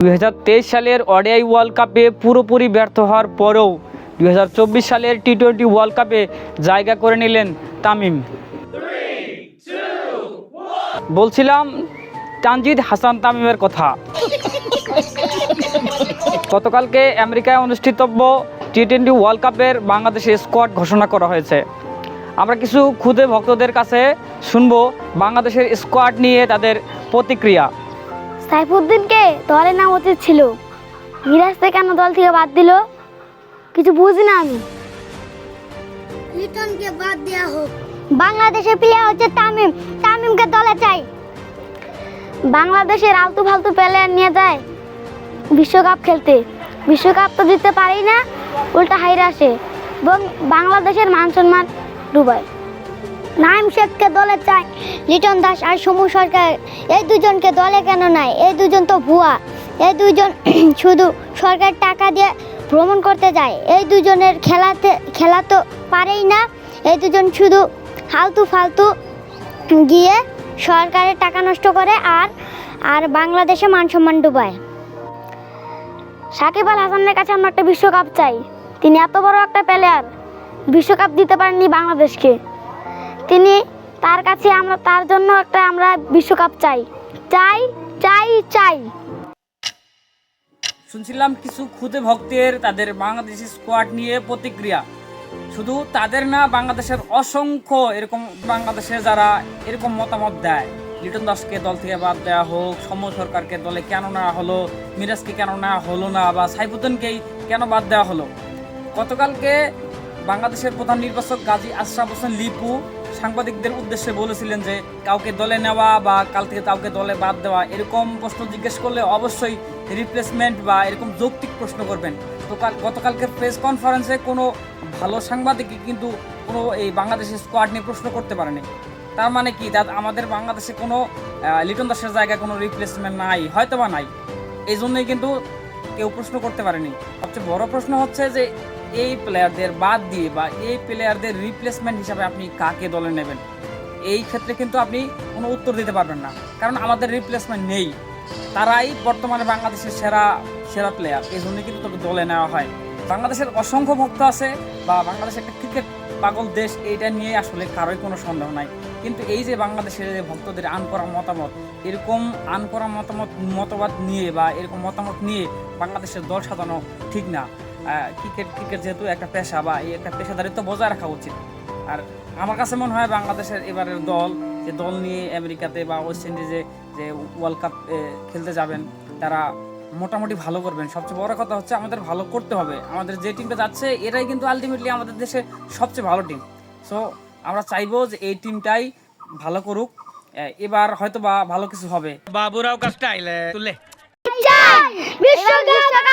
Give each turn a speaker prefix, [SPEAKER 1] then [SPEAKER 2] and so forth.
[SPEAKER 1] 2023 সালের ODI world কাপে পুরোপুরি ব্যর্থ হওয়ার পরেও 2024 সালের টি-20 ওয়ার্ল্ড কাপে জায়গা করে নিলেন তামিম। বলছিলাম তানজিদ হাসান তামিমের কথা। গতকালকে আমেরিকায় অনুষ্ঠিতব্য টি-20 ওয়ার্ল্ড কাপের বাংলাদেশের স্কোয়াড ঘোষণা করা হয়েছে। আমরা কিছু খুদে ভক্তদের কাছে শুনবো বাংলাদেশের স্কোয়াড নিয়ে তাদের প্রতিক্রিয়া।
[SPEAKER 2] সাইফুদ্দিনকে দলে নেওয়া উচিত ছিল, মিরাজকে কেন দল থেকে বাদ দিল কিছু বুঝি না আমি।
[SPEAKER 3] লিটনকে বাদ দেওয়া হোক।
[SPEAKER 2] বাংলাদেশের প্লেয়ার হচ্ছে তামিম, তামিমকে দলে চাই। বাংলাদেশের আলতু ফালতু প্লেয়ার নিয়ে যায় বিশ্বকাপ খেলতে, বিশ্বকাপ তো জিততে পারি না, উল্টা হাইরে আসে এবং বাংলাদেশের মান সম্মান ডুবায়। নাইম শেখকে দলে চাই, লিটন দাস আর সমু সরকার, এই দুজনকে দলে কেন নাই? এই দুজন তো ভুয়া, এই দুজন শুধু সরকার টাকা দিয়ে ভ্রমণ করতে যায়। এই দুজনের খেলা তো পারেই না। এই দুজন শুধু ফালতু ফালতু গিয়ে সরকারের টাকা নষ্ট করে আর বাংলাদেশে মান সম্মান ডুবায়। সাকিব আল হাসানের কাছে আমরা একটা বিশ্বকাপ চাই। তিনি এত বড় একটা প্লেয়ার, বিশ্বকাপ দিতে পারেননি বাংলাদেশকে। তার কাছে আমরা তার জন্য আমরা বিশ্বকাপ চাই চাই চাই চাই।
[SPEAKER 1] শুনছিলাম কিছু খুদে ভক্তের তাদের বাংলাদেশি স্কোয়াড নিয়ে প্রতিক্রিয়া। শুধু তাদের না, বাংলাদেশের অসংখ্য এরকম বাংলাদেশের যারা এরকম মতামত দেয়, লিটন দাসকে দল থেকে বাদ দেওয়া হোক, সৌম্য সরকারকে দলে কেন নেওয়া হলো, মিরাজকে কেন নেওয়া হলো না, বা সাইফুদ্দিনকেই কেন বাদ দেওয়া হলো। গতকালকে বাংলাদেশের প্রধান নির্বাচক গাজী আশরাফ হোসেন লিপু সাংবাদিকদের উদ্দেশ্যে বলেছিলেন যে কাউকে দলে নেওয়া বা কাল থেকে কাউকে দলে বাদ দেওয়া এরকম প্রশ্ন জিজ্ঞেস করলে অবশ্যই রিপ্লেসমেন্ট বা এরকম যৌক্তিক প্রশ্ন করবেন। তো গতকালকে প্রেস কনফারেন্সে কোনো ভালো সাংবাদিকই কিন্তু কোনো এই বাংলাদেশের স্কোয়াড নিয়ে প্রশ্ন করতে পারেনি। তার মানে কি, আমাদের বাংলাদেশে কোনো লিটন দাসের জায়গায় কোনো রিপ্লেসমেন্ট নাই, হয়তো বা নাই, এই জন্যই কিন্তু কেউ প্রশ্ন করতে পারেনি। সবচেয়ে বড় প্রশ্ন হচ্ছে যে এই প্লেয়ারদের বাদ দিয়ে বা এই প্লেয়ারদের রিপ্লেসমেন্ট হিসাবে আপনি কাকে দলে নেবেন, এই ক্ষেত্রে কিন্তু আপনি কোনো উত্তর দিতে পারবেন না, কারণ আমাদের রিপ্লেসমেন্ট নেই। তারাই বর্তমানে বাংলাদেশের সেরা প্লেয়ার, এই জন্যই কিন্তু তোকে দলে নেওয়া হয়। বাংলাদেশের অসংখ্য ভক্ত আছে বা বাংলাদেশ একটা ক্রিকেট পাগল দেশ, এইটা নিয়ে আসলে কারোই কোনো সন্দেহ নাই। কিন্তু এই যে বাংলাদেশের ভক্তদের আন করা মতামত, এরকম আন করা মতবাদ নিয়ে বা এরকম মতামত নিয়ে বাংলাদেশের দল সাজানো ঠিক না। ক্রিকেট যেহেতু একটা পেশা বা এই একটা পেশাদারিত্ব বজায় রাখা উচিত। আর আমার কাছে মনে হয় বাংলাদেশের এবারের যে দল নিয়ে আমেরিকাতে বা ওয়েস্ট ইন্ডিজে যে ওয়ার্ল্ড কাপ খেলতে যাবেন, তারা মোটামুটি ভালো করবেন। সবচেয়ে বড় কথা হচ্ছে আমাদের ভালো করতে হবে। আমাদের যে টিমটা যাচ্ছে এরাই কিন্তু আলটিমেটলি আমাদের দেশে সবচেয়ে ভালো টিম। সো আমরা চাইবো যে এই টিমটাই ভালো করুক, এবার হয়তো বা ভালো কিছু হবে। বাবুরাও কাজটা আইলে তুলে
[SPEAKER 2] বিশ্বকাপ